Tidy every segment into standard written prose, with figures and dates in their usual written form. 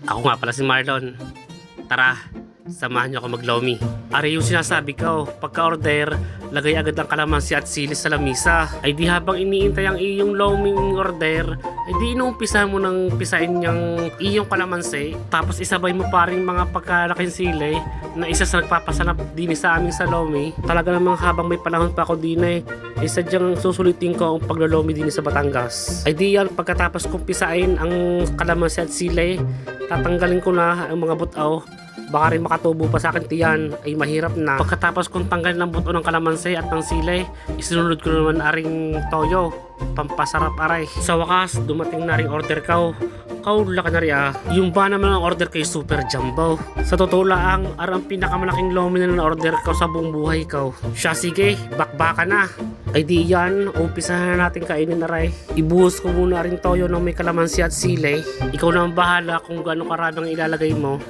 Ako nga pala si Marlon. Tara, samahan niyo ako mag-lomi. Ari yung sinasabi ko, pagka-order, lagay agad ang kalamansi at sili sa lamisa. Ay di habang iniintay ang iyong loming order, ay di inuumpisa mo nang pisain niyang iyong kalamansi. Tapos isabay mo pa rin mga pagkalaking sili na isa sa nagpapasanap din sa amin sa lomi. Talaga namang habang may panahon pa ako din ay sadyang susulitin ko ang paglolomi din sa Batangas. Ay di yan, pagkatapos kong pisain ang kalamansi at sili, tatanggalin ko na ang mga butaw. Baka rin makatubo pa sa akin tiyan, ay mahirap na. Pagkatapos kong tanggalin ng buto ng kalamansi at ng sili, isinunod ko naman aring toyo, pampasarap aray. Sa wakas, dumating na ring order ko. Laki na rin Yung ba naman ang order kay Super Jumbo. Sa totoo lang, ang pinakamalaking lomi na order ko sa buong buhay ko. Siya sige, bakbaka na. Ay di yan, umpisahan na natin kainin na rin. Ibuhos ko muna rin toyo ng may kalamansi at sili. Ikaw na ang bahala kung gaano karami ang ilalagay mo.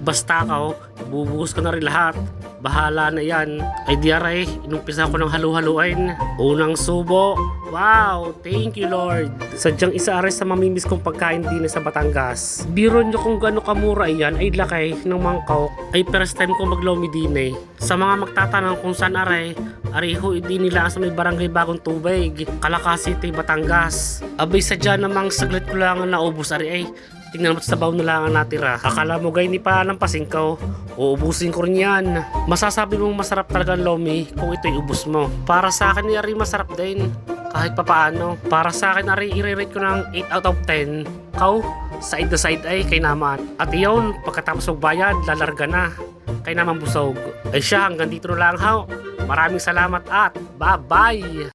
Basta ako, bubuhos ko na rin lahat. Bahala na yan. Ay di aray, inumpisa ko ng halu-haluin. Unang subo. Wow, thank you Lord. Sadyang isa aray sa mamimiss kong pagkain din sa Batangas. Biro nyo kung gaano kamura yan ay lakay ng mangkok. Ay first time ko maglomi din Sa mga magtatanong kung saan aray, ariho hindi nila sa may barangay Bagong Tubig, Calacas City, Batangas. Abay sadya namang saglit ko lang naubos aray tingnan mo sa baw na lang ang natira. Akala mo gay ni pa ng pasingkaw, uubusin ko rin yan. Masasabi mong masarap talaga ang lomi kung ito'y ubus mo. Para sa akin ni Ari masarap din. Kahit papaano. Para sa akin Ari i-rate ko ng 8 out of 10. Kau, side to side ay kay naman. At iyon, pagkatapos magbayad, lalarga na. Kay naman busog. Ay siya, hanggang dito na lang haw. Maraming salamat at bye-bye!